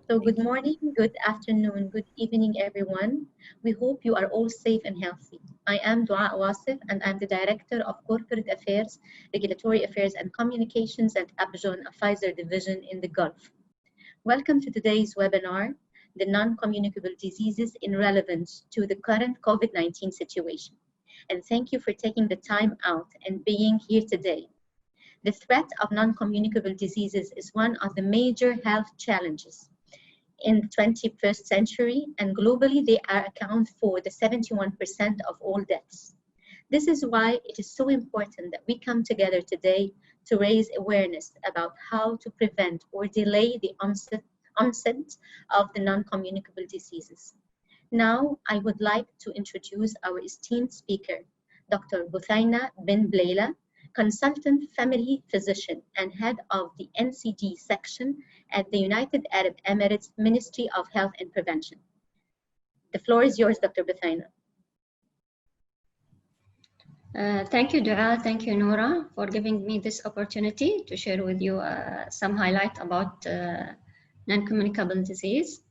So good morning, good afternoon, good evening, everyone. We hope you are all safe and healthy. I am Dua Wasif, and I'm the Director of Corporate Affairs, Regulatory Affairs and Communications at Upjohn, a Pfizer Division in the Gulf. Welcome to today's webinar, the Non-Communicable Diseases in Relevance to the Current COVID-19 Situation. And thank you for taking the time out and being here today. The threat of non-communicable diseases is one of the major health challenges in the 21st century, and globally they account for the 71% of all deaths. This is why it is so important that we come together today to raise awareness about how to prevent or delay the onset of the non-communicable diseases. Now, I would like to introduce our esteemed speaker, Dr. Buthaina Bin Belaila, consultant family physician and head of the NCD section at the United Arab Emirates Ministry of Health and Prevention. The floor is yours, Dr. Buthaina. Thank you, Dua. Thank you, Nora, for giving me this opportunity to share with you some highlight about non-communicable disease.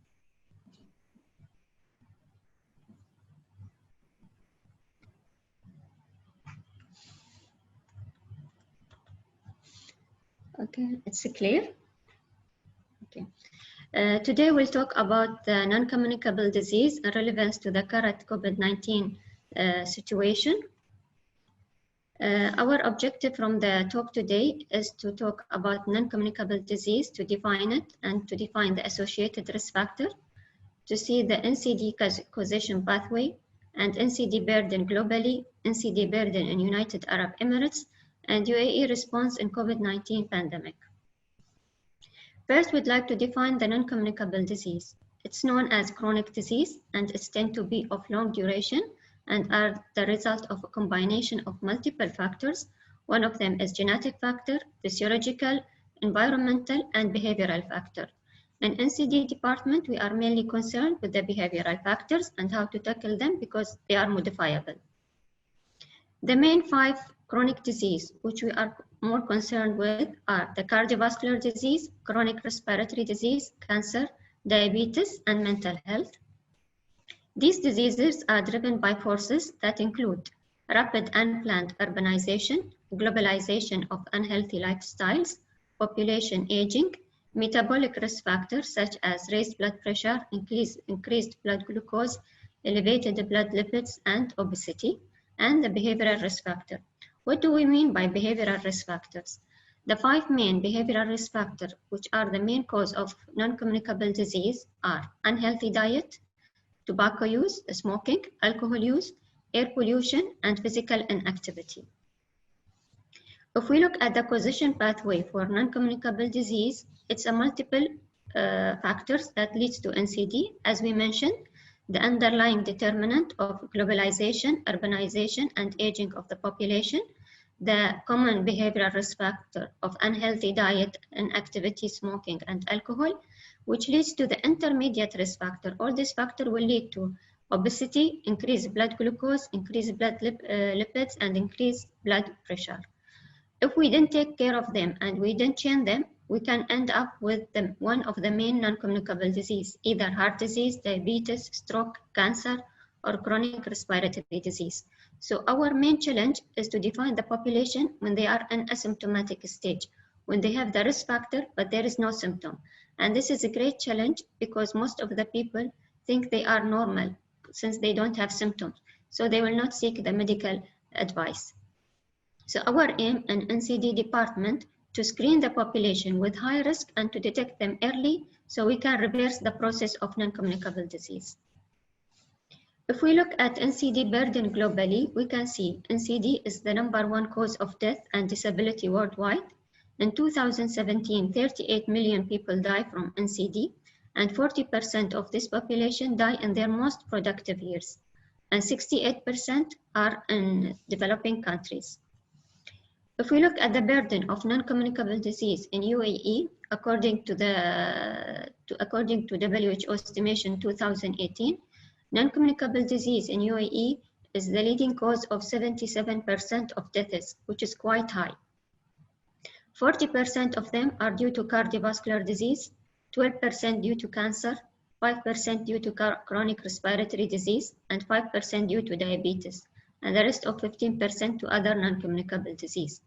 Okay, it's clear. Okay. Today we'll talk about the non-communicable disease and relevance to the current COVID-19 situation. Our objective from the talk today is to talk about non-communicable disease, to define it and to define the associated risk factor, to see the NCD causation pathway and NCD burden globally, NCD burden in United Arab Emirates, and UAE response in COVID-19 pandemic. First, we'd like to define the non-communicable disease. It's known as chronic disease, and it's tend to be of long duration and are the result of a combination of multiple factors. One of them is genetic factor, physiological, environmental, and behavioral factor. In NCD department, we are mainly concerned with the behavioral factors and how to tackle them because they are modifiable. The main 5 chronic disease, which we are more concerned with, are the cardiovascular disease, chronic respiratory disease, cancer, diabetes, and mental health. These diseases are driven by forces that include rapid unplanned urbanization, globalization of unhealthy lifestyles, population aging, metabolic risk factors such as raised blood pressure, increased blood glucose, elevated blood lipids, and obesity, and the behavioral risk factor. What do we mean by behavioral risk factors? The 5 main behavioral risk factors, which are the main cause of non-communicable disease, are unhealthy diet, tobacco use, smoking, alcohol use, air pollution, and physical inactivity. If we look at the causation pathway for non-communicable disease, it's a multiple factors that leads to NCD. As we mentioned, the underlying determinant of globalization, urbanization, and aging of the population, the common behavioral risk factor of unhealthy diet, inactivity, smoking, and alcohol, which leads to the intermediate risk factor. All these factors will lead to obesity, increased blood glucose, increased blood lipids, and increased blood pressure. If we didn't take care of them and we didn't change them, we can end up with one of the main non-communicable disease, either heart disease, diabetes, stroke, cancer, or chronic respiratory disease. So our main challenge is to define the population when they are in asymptomatic stage, when they have the risk factor, but there is no symptom. And this is a great challenge because most of the people think they are normal since they don't have symptoms. So they will not seek the medical advice. So our aim in NCD department to screen the population with high risk and to detect them early so we can reverse the process of non-communicable disease. If we look at NCD burden globally, we can see NCD is the #1 cause of death and disability worldwide. In 2017, 38 million people died from NCD, and 40% of this population die in their most productive years, and 68% are in developing countries. If we look at the burden of non-communicable disease in UAE, according to WHO estimation 2018, non-communicable disease in UAE is the leading cause of 77% of deaths, which is quite high. 40% of them are due to cardiovascular disease, 12% due to cancer, 5% due to chronic respiratory disease, and 5% due to diabetes, and the rest of 15% to other non-communicable disease.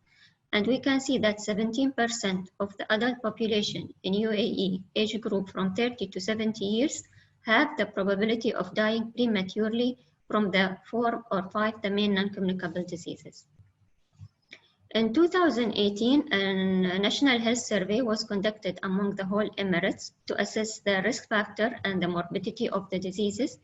And we can see that 17% of the adult population in UAE age group from 30 to 70 years have the probability of dying prematurely from the 4 or 5 the main non-communicable diseases. In 2018, a national health survey was conducted among the whole Emirates to assess the risk factor and the morbidity of the diseases.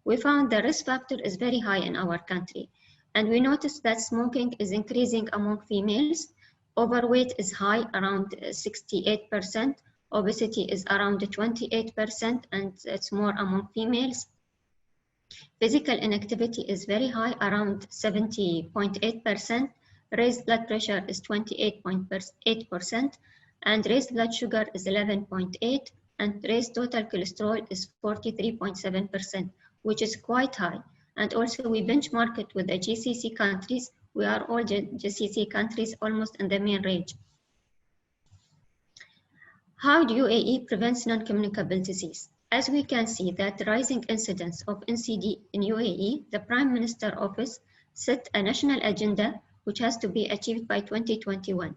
We found the risk factor is very high in our country. And we noticed that smoking is increasing among females. Overweight is high, around 68%. Obesity is around 28%, and it's more among females. Physical inactivity is very high, around 70.8%. Raised blood pressure is 28.8%, and raised blood sugar is 11.8%, and raised total cholesterol is 43.7%, which is quite high. And also we benchmark it with the GCC countries. We are all GCC countries almost in the main range. How do UAE prevents non-communicable disease? As we can see that the rising incidence of NCD in UAE, the Prime Minister Office set a national agenda which has to be achieved by 2021.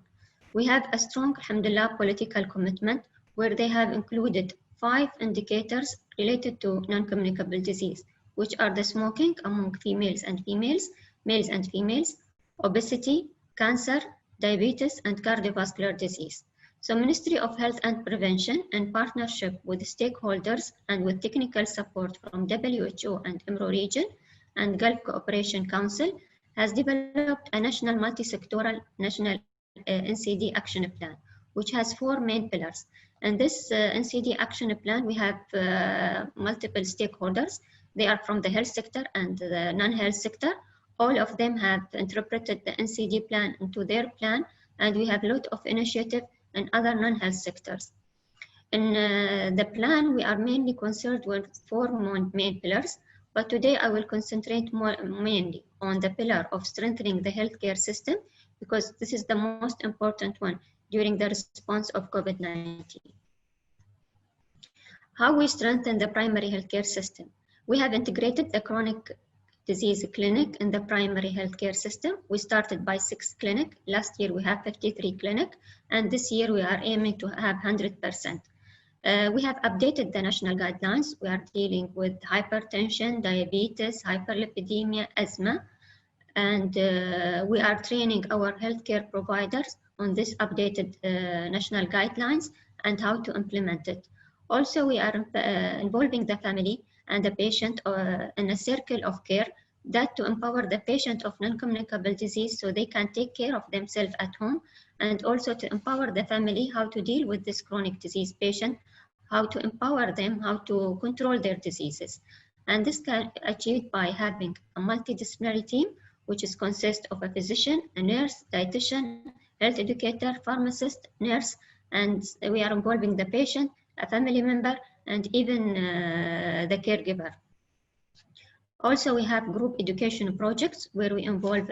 We have a strong, alhamdulillah, political commitment where they have included 5 indicators related to non-communicable disease, which are the smoking among females and females, males and females, obesity, cancer, diabetes, and cardiovascular disease. So Ministry of Health and Prevention, in partnership with stakeholders and with technical support from WHO and EMRO region and Gulf Cooperation Council, has developed a national multi-sectoral national NCD action plan, which has 4 main pillars. And this NCD action plan, we have multiple stakeholders. They are from the health sector and the non-health sector. All of them have interpreted the NCD plan into their plan, and we have a lot of initiative in other non-health sectors. In the plan, we are mainly concerned with 4 main pillars, but today I will concentrate mainly on the pillar of strengthening the healthcare system, because this is the most important one during the response of COVID-19. How we strengthen the primary healthcare system? We have integrated the chronic disease clinic in the primary healthcare system. We started by 6 clinics. Last year we have 53 clinics, and this year we are aiming to have 100%. We have updated the national guidelines. We are dealing with hypertension, diabetes, hyperlipidemia, asthma, and we are training our healthcare providers on this updated national guidelines and how to implement it. Also, we are involving the family and the patient in a circle of care, that to empower the patient of non-communicable disease so they can take care of themselves at home, and also to empower the family how to deal with this chronic disease patient, how to empower them, how to control their diseases. And this can be achieved by having a multidisciplinary team, which is consists of a physician, a nurse, dietitian, health educator, pharmacist, nurse, and we are involving the patient, a family member, and even the caregiver. Also, we have group education projects where we involve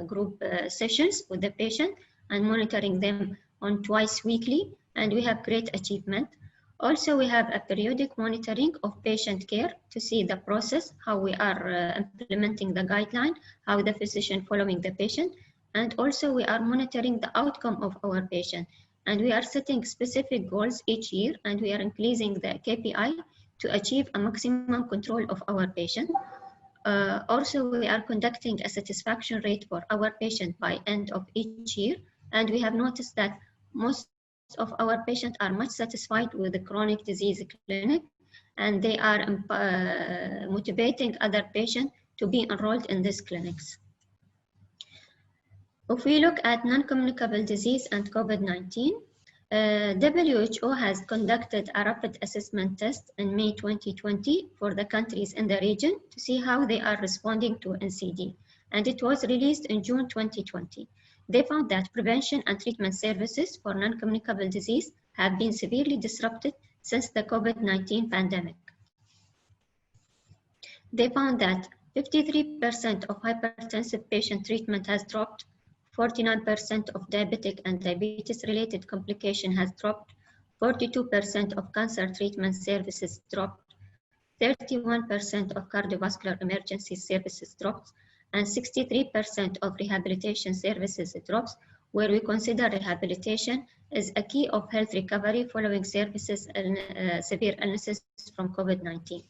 group sessions with the patient and monitoring them on twice weekly, and we have great achievement. Also, we have a periodic monitoring of patient care to see the process, how we are implementing the guideline, how the physician following the patient, and also we are monitoring the outcome of our patient. And we are setting specific goals each year, and we are increasing the KPI to achieve a maximum control of our patient. Also, we are conducting a satisfaction rate for our patient by end of each year, and we have noticed that most of our patients are much satisfied with the chronic disease clinic, and they are motivating other patients to be enrolled in these clinics. If we look at non-communicable disease and COVID-19, WHO has conducted a rapid assessment test in May 2020 for the countries in the region to see how they are responding to NCD, and it was released in June 2020. They found that prevention and treatment services for non-communicable disease have been severely disrupted since the COVID-19 pandemic. They found that 53% of hypertensive patient treatment has dropped, 49% of diabetic and diabetes-related complication has dropped, 42% of cancer treatment services dropped, 31% of cardiovascular emergency services dropped, and 63% of rehabilitation services drops, where we consider rehabilitation as a key of health recovery following services and severe illnesses from COVID-19.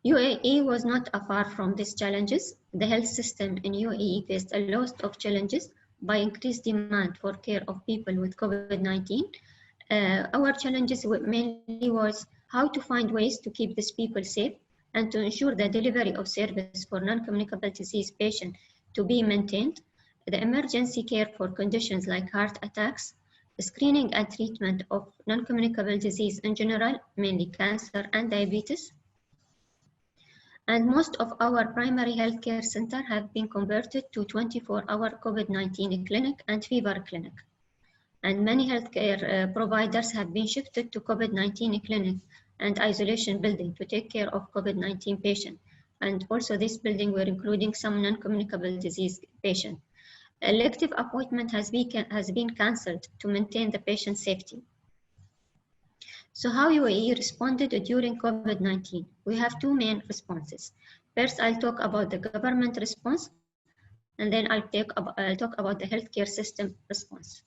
UAE was not far from these challenges. The health system in UAE faced a lot of challenges by increased demand for care of people with COVID-19. Our challenges mainly was how to find ways to keep these people safe and to ensure the delivery of service for non-communicable disease patients to be maintained, the emergency care for conditions like heart attacks, screening and treatment of non-communicable disease in general, mainly cancer and diabetes. And most of our primary healthcare centers have been converted to 24-hour COVID-19 clinic and fever clinic. And many healthcare providers have been shifted to COVID-19 clinic and isolation building to take care of COVID-19 patients. And also this building we're including some non-communicable disease patients. Elective appointment has been cancelled to maintain the patient safety. So how UAE responded during COVID-19? We have two main responses. First, I'll talk about the government response, and then I'll talk about the healthcare system response.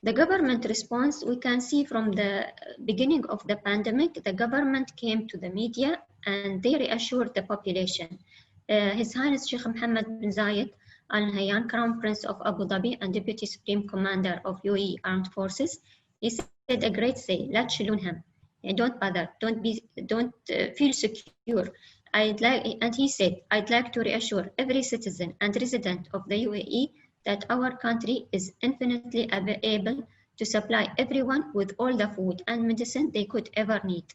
The government response, we can see from the beginning of the pandemic, the government came to the media and they reassured the population. His Highness Sheikh Mohammed bin Zayed Al Nahyan, Crown Prince of Abu Dhabi and Deputy Supreme Commander of UAE Armed Forces, he said a great say, La tshilunham, don't bother, don't feel secure. And he said, I'd like to reassure every citizen and resident of the UAE that our country is infinitely able to supply everyone with all the food and medicine they could ever need.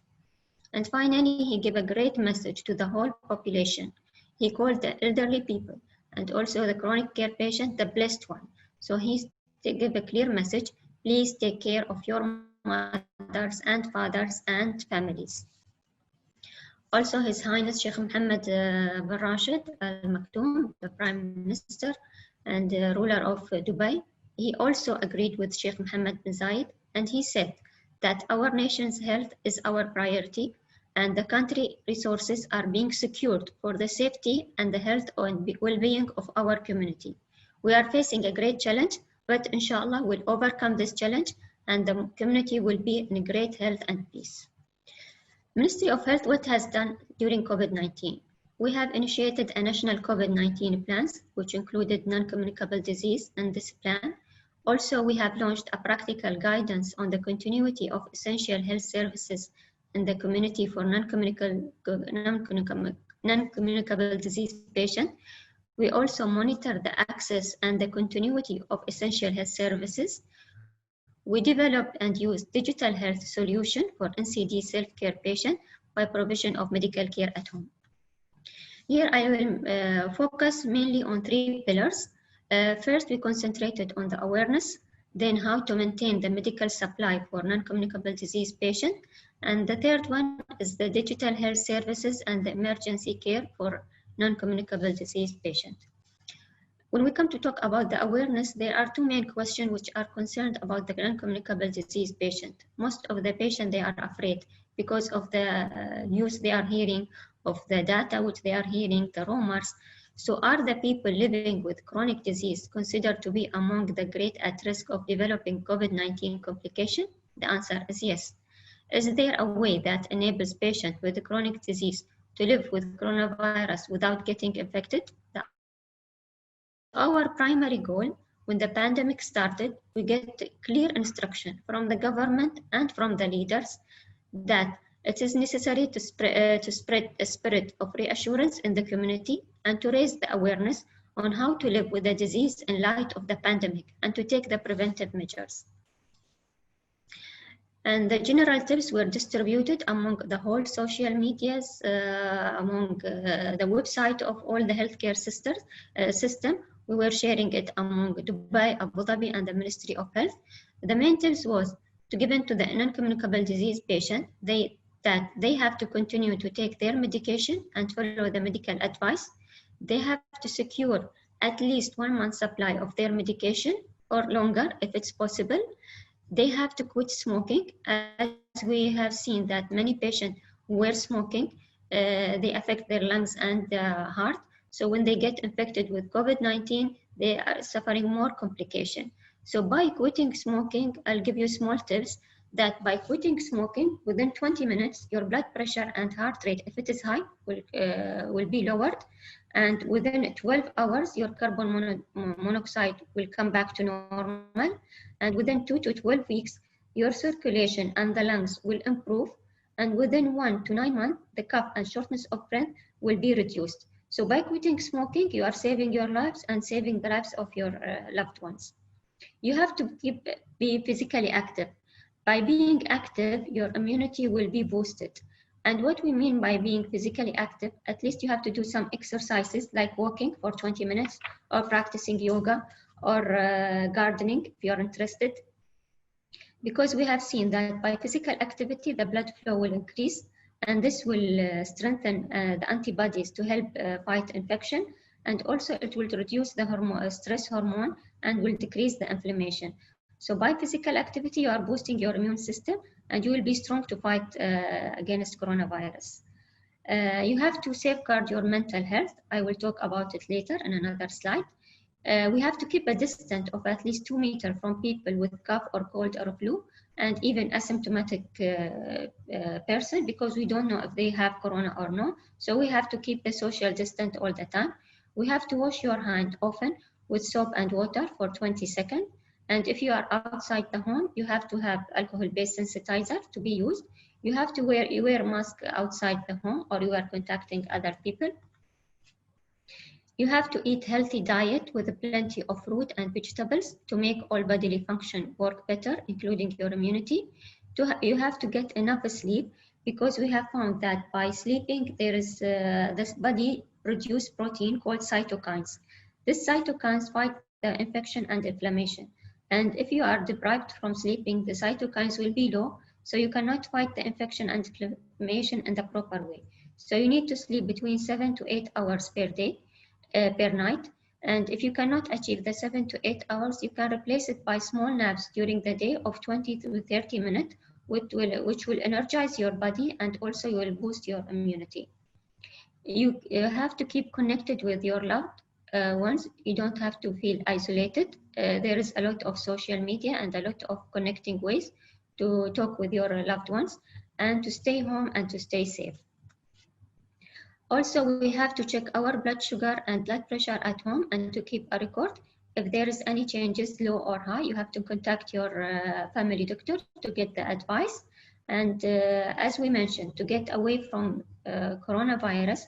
And finally, he gave a great message to the whole population. He called the elderly people and also the chronic care patient the blessed one. So he gave a clear message, please take care of your mothers and fathers and families. Also, His Highness Sheikh Mohammed bin Rashid Al Maktoum, the Prime Minister and ruler of Dubai, he also agreed with Sheikh Mohammed bin Zayed, and he said that our nation's health is our priority and the country resources are being secured for the safety and the health and well-being of our community. We are facing a great challenge, but inshallah we'll overcome this challenge and the community will be in great health and peace. Ministry of Health, what has done during COVID-19? We have initiated a national COVID-19 plans, which included non-communicable disease in this plan. Also, we have launched a practical guidance on the continuity of essential health services in the community for non-communicable disease patients. We also monitor the access and the continuity of essential health services. We developed and used digital health solution for NCD self-care patients by provision of medical care at home. Here I will focus mainly on three pillars. First, we concentrated on the awareness, then how to maintain the medical supply for non-communicable disease patients, and the third one is the digital health services and the emergency care for non-communicable disease patients. When we come to talk about the awareness, there are two main questions which are concerned about the non-communicable disease patient. Most of the patients, they are afraid because of the news they are hearing, of the data which they are hearing, the rumors. So are the people living with chronic disease considered to be among the great at risk of developing COVID-19 complication? The answer is yes. Is there a way that enables patients with chronic disease to live with coronavirus without getting infected? Our primary goal when the pandemic started, we get clear instruction from the government and from the leaders that it is necessary to spread a spirit of reassurance in the community and to raise the awareness on how to live with the disease in light of the pandemic and to take the preventive measures. And the general tips were distributed among the whole social medias, among the website of all the healthcare system. We were sharing it among Dubai, Abu Dhabi, and the Ministry of Health. The main tips was to give in to the non-communicable disease patient that they have to continue to take their medication and follow the medical advice. They have to secure at least 1 month supply of their medication or longer if it's possible. they have to quit smoking, as we have seen that many patients who were smoking, they affect their lungs and the heart. So when they get infected with COVID-19, they are suffering more complication. So by quitting smoking, I'll give you small tips that by quitting smoking, within 20 minutes, your blood pressure and heart rate, if it is high, will be lowered. And within 12 hours, your carbon monoxide will come back to normal. And within 2 to 12 weeks, your circulation and the lungs will improve. And within 1 to 9 months, the cough and shortness of breath will be reduced. So by quitting smoking, you are saving your lives and saving the lives of your loved ones. You have to be physically active. By being active, your immunity will be boosted. And what we mean by being physically active, at least you have to do some exercises like walking for 20 minutes or practicing yoga or gardening if you're interested. Because we have seen that by physical activity, the blood flow will increase, and this will strengthen the antibodies to help fight infection. And also it will reduce the stress hormone and will decrease the inflammation. So by physical activity, you are boosting your immune system and you will be strong to fight against coronavirus. You have to safeguard your mental health. I will talk about it later in another slide. We have to keep a distance of at least 2 meters from people with cough or cold or flu, and even asymptomatic person, because we don't know if they have corona or not. So we have to keep the social distance all the time. We have to wash your hand often with soap and water for 20 seconds. And if you are outside the home, you have to have alcohol-based sensitizer to be used. You have to wear a mask outside the home or you are contacting other people. You have to eat healthy diet with plenty of fruit and vegetables to make all bodily function work better, including your immunity. You have to get enough sleep, because we have found that by sleeping, there is this body produce protein called cytokines. This cytokines fight the infection and inflammation. And if you are deprived from sleeping, the cytokines will be low, so you cannot fight the infection and inflammation in the proper way. So you need to sleep between 7 to 8 hours per day. Per night, and if you cannot achieve the 7 to 8 hours, you can replace it by small naps during the day of 20 to 30 minutes, which will energize your body and also you will boost your immunity. You have to keep connected with your loved ones. You don't have to feel isolated. There is a lot of social media and a lot of connecting ways to talk with your loved ones, and to stay home and to stay safe. Also, we have to check our blood sugar and blood pressure at home and to keep a record. If there is any changes, low or high, you have to contact your family doctor to get the advice. And as we mentioned, to get away from coronavirus,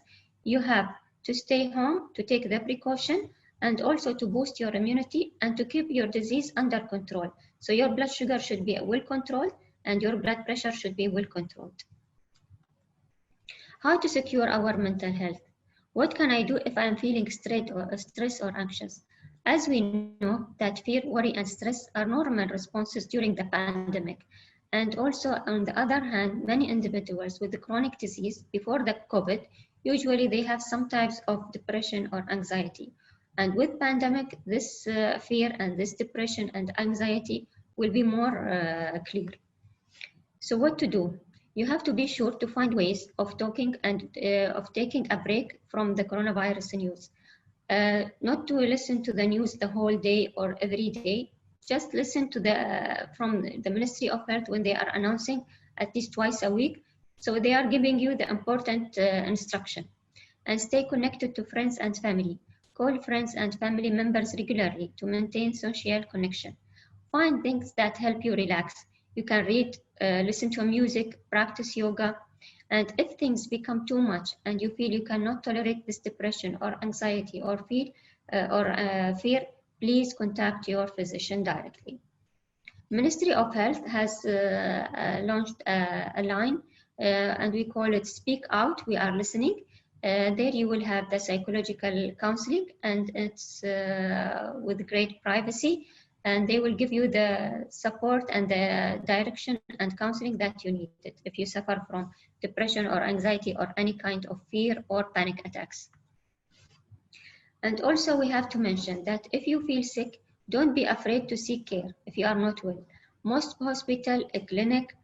you have to stay home, to take the precaution, and also to boost your immunity and to keep your disease under control. So your blood sugar should be well controlled and your blood pressure should be well controlled. How to secure our mental health? What can I do if I am feeling stressed or anxious? As we know that fear, worry, and stress are normal responses during the pandemic. And also, on the other hand, many individuals with the chronic disease before the COVID, usually they have some types of depression or anxiety. And with pandemic, this fear and this depression and anxiety will be more clear. So what to do? You have to be sure to find ways of talking and of taking a break from the coronavirus news. Not to listen to the news the whole day or every day. Just listen to from the Ministry of Health when they are announcing at least twice a week. So they are giving you the important instruction. And stay connected to friends and family. Call friends and family members regularly to maintain social connection. Find things that help you relax. You can read, listen to music, practice yoga. And if things become too much and you feel you cannot tolerate this depression or anxiety or fear, please contact your physician directly. Ministry of Health has launched a line and we call it Speak Out, We Are Listening. There you will have the psychological counseling, and it's with great privacy, and they will give you the support and the direction and counseling that you needed if you suffer from depression or anxiety or any kind of fear or panic attacks. And also we have to mention that if you feel sick, don't be afraid to seek care if you are not well. Most hospital, clinic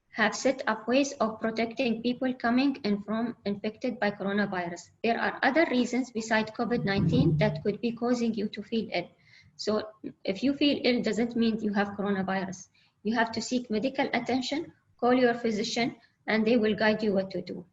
have set up ways of protecting people coming in from infected by coronavirus. There are other reasons besides COVID-19 that could be causing you to feel ill. So if you feel ill, doesn't mean you have coronavirus. You have to seek medical attention, call your physician, and they will guide you what to do.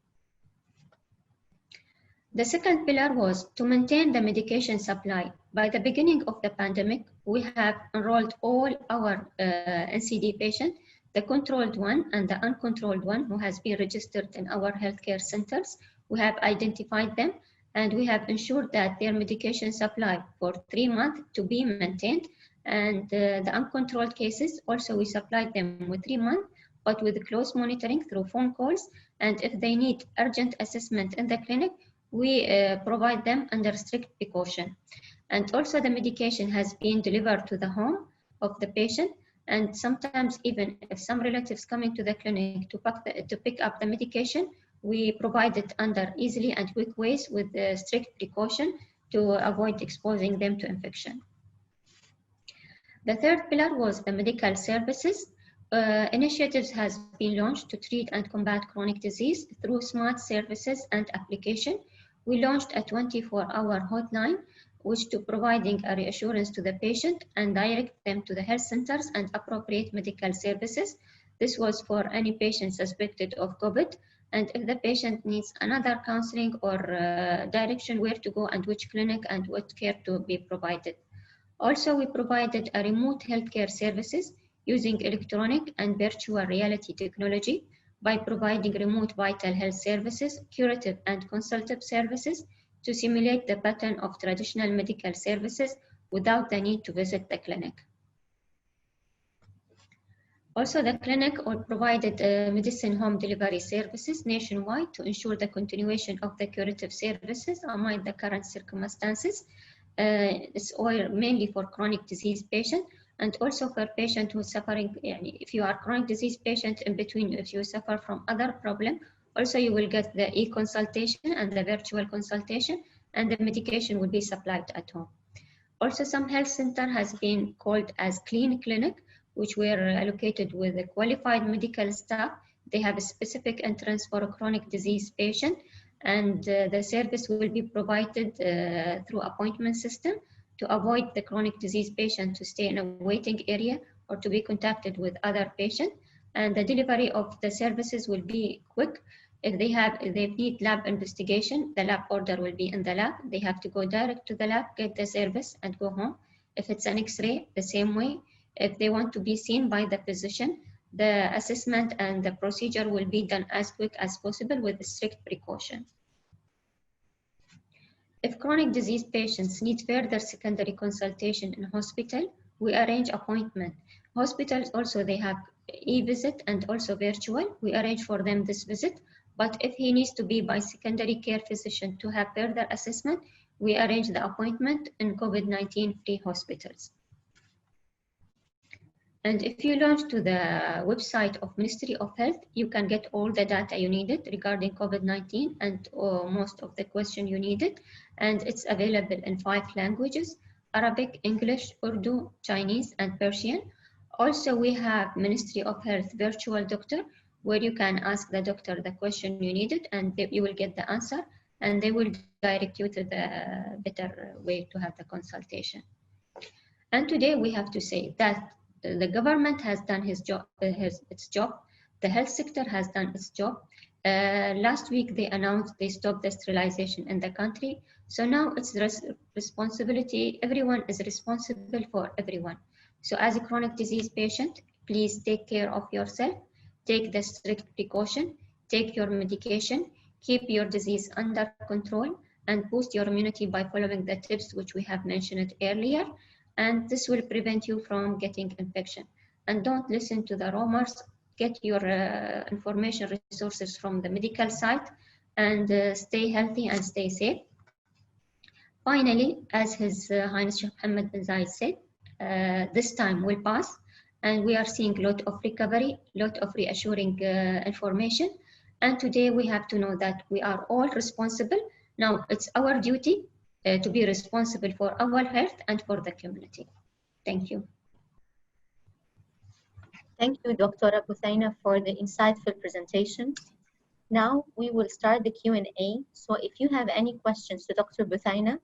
The second pillar was to maintain the medication supply. By the beginning of the pandemic, we have enrolled all our NCD patients, the controlled one and the uncontrolled one who has been registered in our healthcare centers. We have identified them and we have ensured that their medication supply for 3 months to be maintained. And the uncontrolled cases, also we supplied them with 3 months, but with close monitoring through phone calls. And if they need urgent assessment in the clinic, we provide them under strict precaution. And also the medication has been delivered to the home of the patient. And sometimes even if some relatives coming to the clinic to pick up the medication, we provide it under easily and quick ways with strict precaution to avoid exposing them to infection. The third pillar was the medical services. Initiatives has been launched to treat and combat chronic disease through smart services and application. We launched a 24-hour hotline, which to providing a reassurance to the patient and direct them to the health centers and appropriate medical services. This was for any patient suspected of COVID. And if the patient needs another counseling or direction where to go and which clinic and what care to be provided. Also, we provided a remote healthcare services using electronic and virtual reality technology by providing remote vital health services, curative and consultative services to simulate the pattern of traditional medical services without the need to visit the clinic. Also, the clinic provided medicine home delivery services nationwide to ensure the continuation of the curative services amid the current circumstances. It's all mainly for chronic disease patients and also for patient who is suffering. If you are chronic disease patient in between, if you suffer from other problem, also you will get the e-consultation and the virtual consultation, and the medication will be supplied at home. Also, some health center has been called as clean clinic, which were allocated with a qualified medical staff. They have a specific entrance for a chronic disease patient, and the service will be provided through appointment system to avoid the chronic disease patient to stay in a waiting area or to be contacted with other patients. And the delivery of the services will be quick. If they need lab investigation, the lab order will be in the lab. They have to go direct to the lab, get the service and go home. If it's an X-ray, the same way. If they want to be seen by the physician, the assessment and the procedure will be done as quick as possible with strict precaution. If chronic disease patients need further secondary consultation in hospital, we arrange appointment. Hospitals also, they have e-visit and also virtual. We arrange for them this visit, but if he needs to be by secondary care physician to have further assessment, we arrange the appointment in COVID-19 free hospitals. And if you launch to the website of Ministry of Health, you can get all the data you needed regarding COVID-19 and most of the question you needed. And it's available in 5 languages: Arabic, English, Urdu, Chinese, and Persian. Also, we have Ministry of Health virtual doctor, where you can ask the doctor the question you needed and you will get the answer, and they will direct you to the better way to have the consultation. And today we have to say that the government has done its job. The health sector has done its job. Last week they announced they stopped the sterilization in the country. So now it's responsibility. Everyone is responsible for everyone. So as a chronic disease patient, please take care of yourself. Take the strict precaution. Take your medication. Keep your disease under control and boost your immunity by following the tips which we have mentioned earlier. And this will prevent you from getting infection. And don't listen to the rumors. Get your information resources from the medical site, and stay healthy and stay safe. Finally, as His Highness Sheikh Mohammed bin Zayed said, this time will pass, and we are seeing a lot of recovery, lot of reassuring information. And today we have to know that we are all responsible. Now it's our duty to be responsible for our health and for the community. Thank you. Thank you, Dr. Buthaina, for the insightful presentation. Now we will start the Q&A. So if you have any questions to Dr. Buthaina,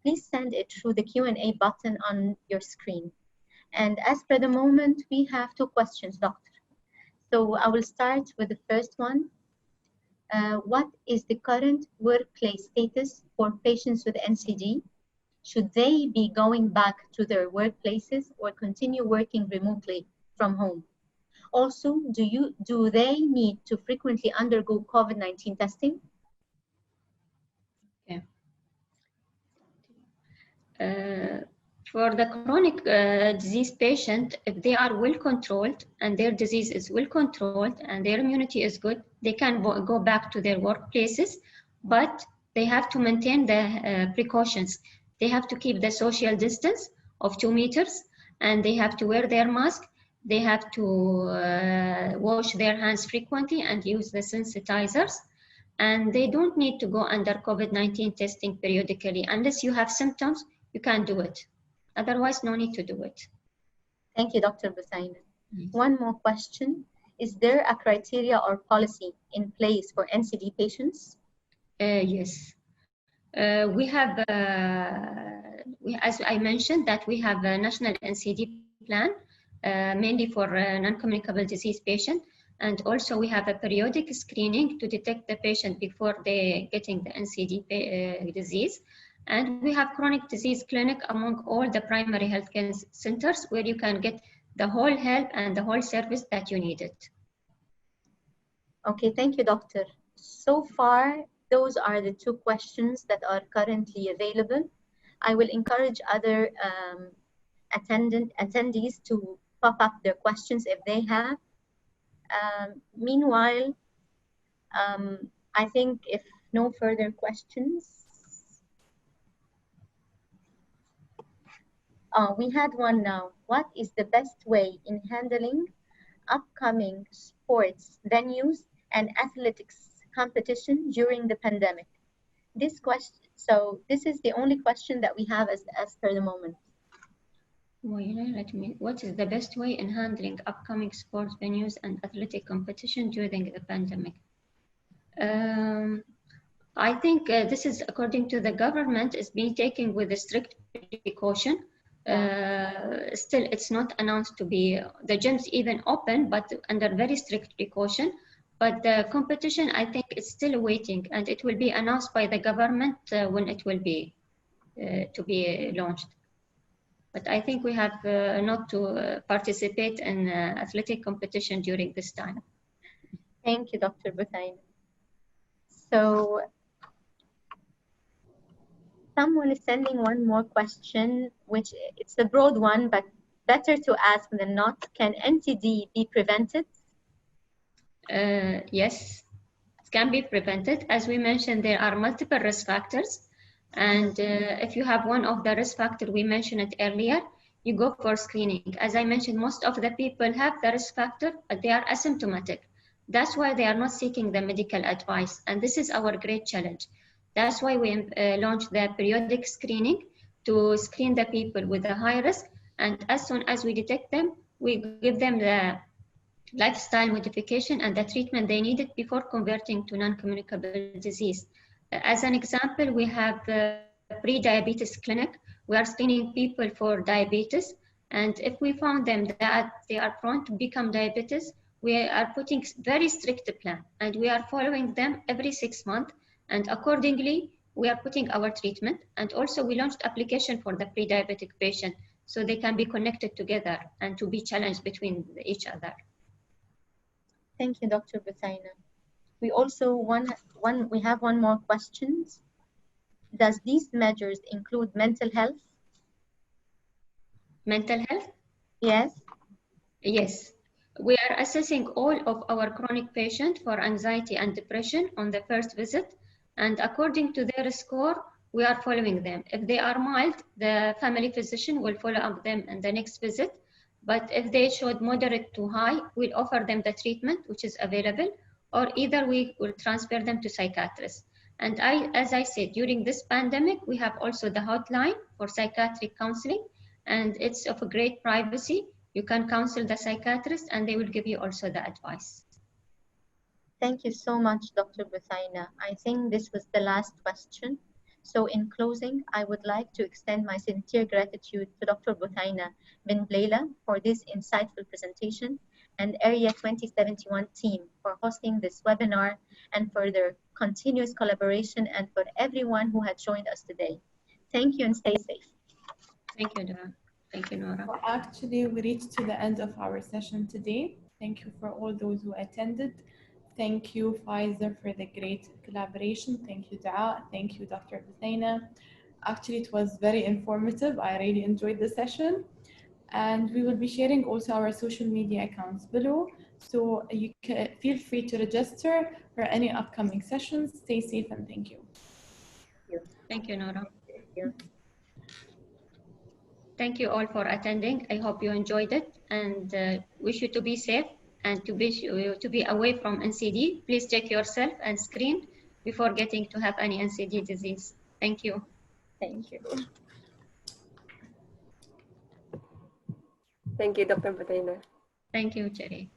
please send it through the Q&A button on your screen. And as per the moment, we have 2 questions, Doctor. So I will start with the first one. What is the current workplace status for patients with NCD? Should they be going back to their workplaces or continue working remotely from home? Also, do they need to frequently undergo COVID-19 testing? Okay. For the chronic disease patient, if they are well controlled and their disease is well controlled and their immunity is good, they can go back to their workplaces, but they have to maintain the precautions. They have to keep the social distance of 2 meters, and they have to wear their mask. They have to wash their hands frequently and use the sensitizers. And they don't need to go under COVID-19 testing periodically. Unless you have symptoms, you can do it. Otherwise, no need to do it. Thank you, Dr. Buthaina. One more question. Is there a criteria or policy in place for NCD patients? Yes. We have, as I mentioned, that we have a national NCD plan, mainly for non-communicable disease patients. And also we have a periodic screening to detect the patient before they getting the NCD disease. And we have chronic disease clinic among all the primary healthcare centers where you can get the whole help and the whole service that you needed. Okay, thank you, doctor. So far, those are the 2 questions that are currently available. I will encourage other attendees to pop up their questions if they have. Meanwhile, I think if no further questions, we had one now. What is the best way in handling upcoming sports venues and athletics competition during the pandemic? This question, so this is the only question that we have as per the moment. What is the best way in handling upcoming sports venues and athletic competition during the pandemic? I think this is according to the government is being taken with a strict precaution. Still, it's not announced to be the gyms even open, but under very strict precaution. But the competition, I think, it's still waiting, and it will be announced by the government when it will be to be launched. But I think we have not to participate in athletic competition during this time. Thank you, Dr. Buthaina. So someone is sending one more question, which it's a broad one, but better to ask than not. Can NCD be prevented? Yes, it can be prevented. As we mentioned, there are multiple risk factors. And if you have one of the risk factors, we mentioned it earlier, you go for screening. As I mentioned, most of the people have the risk factor, but they are asymptomatic. That's why they are not seeking the medical advice. And this is our great challenge. That's why we launched the periodic screening to screen the people with a high risk. And as soon as we detect them, we give them the lifestyle modification and the treatment they needed before converting to non-communicable disease. As an example, we have a pre-diabetes clinic. We are screening people for diabetes. And if we found them that they are prone to become diabetes, we are putting very strict plan and we are following them every 6 months. And accordingly, we are putting our treatment. And also we launched application for the pre-diabetic patient so they can be connected together and to be challenged between each other. Thank you, Dr. Buthaina. We also we have one more question. Does these measures include mental health? Mental health? Yes. Yes. We are assessing all of our chronic patients for anxiety and depression on the first visit. And according to their score, we are following them. If they are mild, the family physician will follow up them in the next visit. But if they showed moderate to high, we'll offer them the treatment which is available, or either we will transfer them to psychiatrists. And as I said, during this pandemic, we have also the hotline for psychiatric counseling, and it's of a great privacy. You can counsel the psychiatrist and they will give you also the advice. Thank you so much, Dr. Buthaina. I think this was the last question. So in closing, I would like to extend my sincere gratitude to Dr. Buthaina Bin Belaila for this insightful presentation and Area 2071 team for hosting this webinar and for their continuous collaboration and for everyone who had joined us today. Thank you and stay safe. Thank you, Dora. Thank you, Nora. Well, actually, we reached to the end of our session today. Thank you for all those who attended. Thank you, Pfizer, for the great collaboration. Thank you, Dua. Thank you, Dr. Buthaina. Actually, it was very informative. I really enjoyed the session. And we will be sharing also our social media accounts below. So you can feel free to register for any upcoming sessions. Stay safe and thank you. Thank you, Nora. Thank you. Thank you all for attending. I hope you enjoyed it and wish you to be safe and to be away from NCD. Please check yourself and screen before getting to have any NCD disease. Thank you. Thank you. Thank you, Dr. Buthaina. Thank you, Jerry.